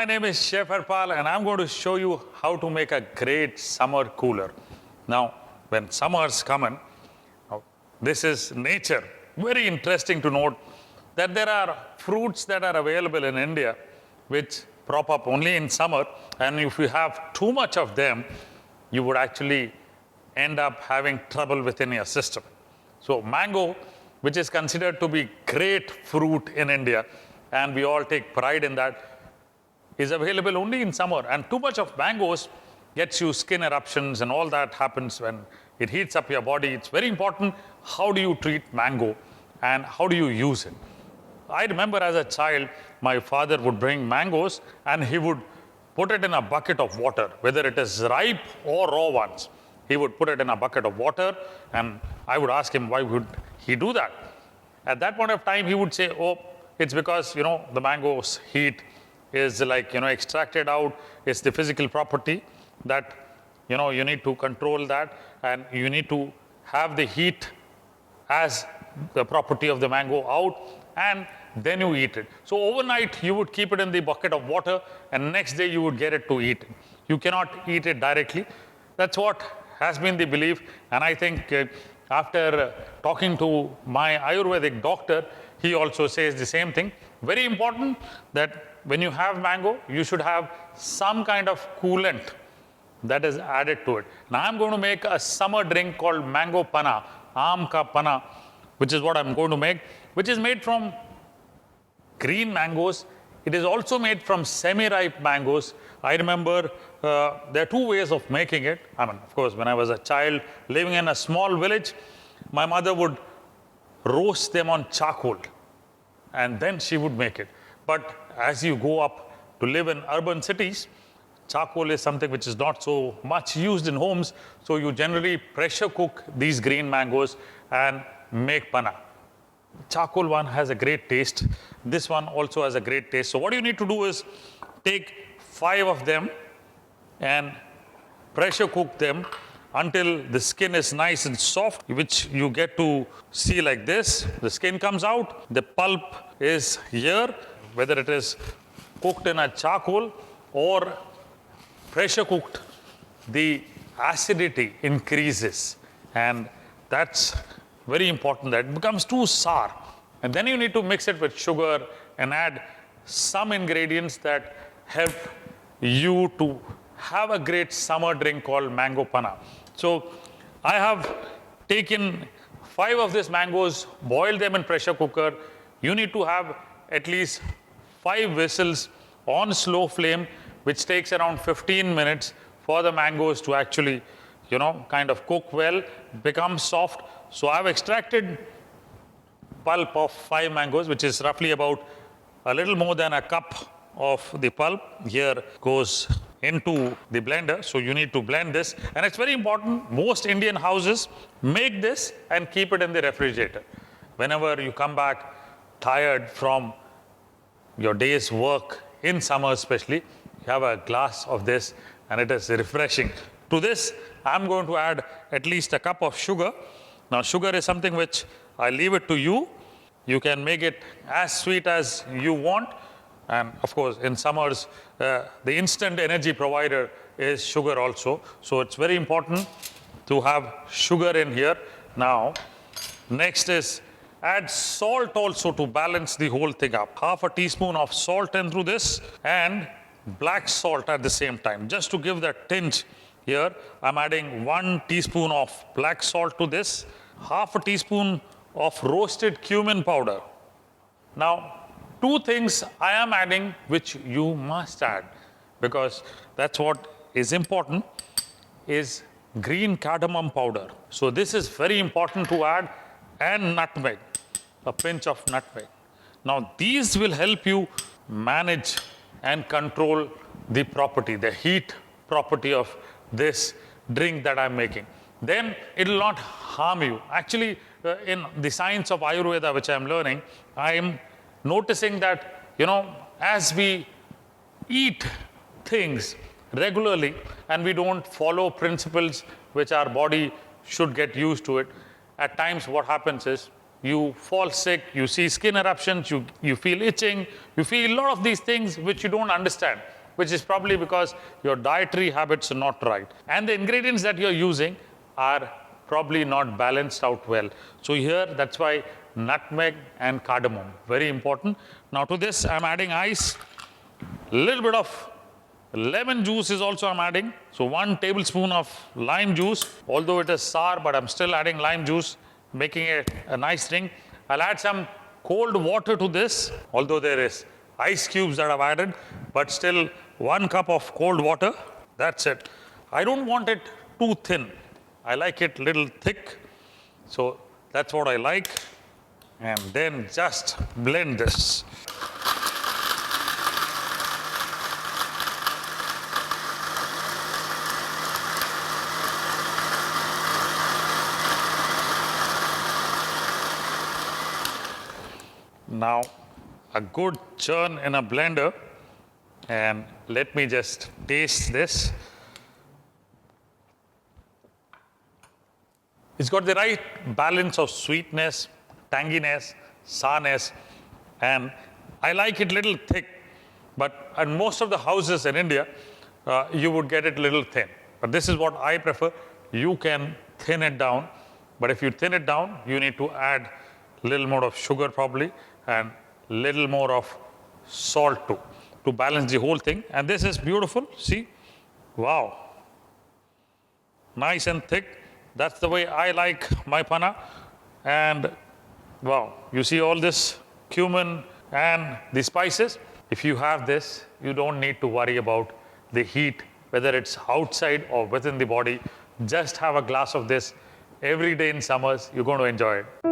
My name is Chef Harpal and I'm going to show you how to make a great summer cooler. Now, when summer's coming, this is nature. Very interesting to note that there are fruits that are available in India which prop up only in summer, and if you have too much of them, you would actually end up having trouble within your system. So mango, which is considered to be great fruit in India, and we all take pride in that, is available only in summer. And too much of mangoes gets you skin eruptions, and all that happens when it heats up your body. It's very important how do you treat mango and how do you use it. I remember as a child, my father would bring mangoes and he would put it in a bucket of water, whether it is ripe or raw ones. He would put it in a bucket of water, and I would ask him why would he do that. At that point of time, he would say, oh, it's because, the mango's heat is extracted out. It's the physical property that, you need to control that, and you need to have the heat as the property of the mango out, and then you eat it. So overnight, you would keep it in the bucket of water, and next day you would get it to eat it. You cannot eat it directly. That's what has been the belief, and I think after talking to my Ayurvedic doctor, he also says the same thing. Very important that when you have mango, you should have some kind of coolant that is added to it. Now I'm going to make a summer drink called mango panna, aam ka panna, which is what I'm going to make, which is made from green mangoes. It is also made from semi-ripe mangoes. I remember there are two ways of making it. Of course, when I was a child living in a small village, my mother would roast them on charcoal, and then she would make it. But as you go up to live in urban cities, charcoal is something which is not so much used in homes, so you generally pressure cook these green mangoes and make panna. Charcoal one has a great taste. This one also has a great taste. So what you need to do is take 5 of them and pressure cook them until the skin is nice and soft, which you get to see like this. The skin comes out, the pulp is here, whether it is cooked in a charcoal or pressure cooked, the acidity increases, and that's very important, that it becomes too sour. And then you need to mix it with sugar and add some ingredients that help you to have a great summer drink called mango panna. So I have taken 5 of these mangoes, boiled them in pressure cooker. You need to have at least 5 whistles on slow flame, which takes around 15 minutes for the mangoes to actually, kind of cook well, become soft. So I've extracted pulp of 5 mangoes, which is roughly about a little more than a cup of the pulp. Here goes into the blender. So you need to blend this. And it's very important, most Indian houses make this and keep it in the refrigerator. Whenever you come back tired from your day's work, in summer especially, you have a glass of this and it is refreshing. To this, I'm going to add at least a cup of sugar. Now, sugar is something which I leave it to you. You can make it as sweet as you want. And of course, in summers, the instant energy provider is sugar also. So it's very important to have sugar in here. Now, next is add salt also to balance the whole thing up. Half a teaspoon of salt in through this, and black salt at the same time. Just to give that tinge here, I'm adding 1 teaspoon of black salt to this, half a teaspoon of roasted cumin powder. Now, 2 things I am adding which you must add, because that's what is important, is green cardamom powder. So this is very important to add, and nutmeg, a pinch of nutmeg. Now these will help you manage and control the property, the heat property of this drink that I'm making. Then it will not harm you. Actually, in the science of Ayurveda, which I'm learning, I'm noticing that, as we eat things regularly and we don't follow principles which our body should get used to it, at times what happens is you fall sick, you see skin eruptions, you feel itching, you feel a lot of these things which you don't understand. which is probably because your dietary habits are not right. And the ingredients that you're using are probably not balanced out well. So here, that's why nutmeg and cardamom, very important. Now to this, I'm adding ice. A little bit of lemon juice is also I'm adding. So 1 tablespoon of lime juice, although it is sour, but I'm still adding lime juice, making it a nice drink. I'll add some cold water to this, although there is ice cubes that I've added, but still 1 cup of cold water. That's it. I don't want it too thin. I like it little thick. So that's what I like. And then just blend this. Now, a good churn in a blender, and let me just taste this. It's got the right balance of sweetness, tanginess, sourness, and I like it little thick, but in most of the houses in India, you would get it little thin. But this is what I prefer. You can thin it down, but if you thin it down, you need to add a little more of sugar probably, and little more of salt too, to balance the whole thing. And this is beautiful, see? Wow. Nice and thick. That's the way I like my panna. And wow, you see all this cumin and the spices. If you have this, you don't need to worry about the heat, whether it's outside or within the body. Just have a glass of this every day in summers. You're going to enjoy it.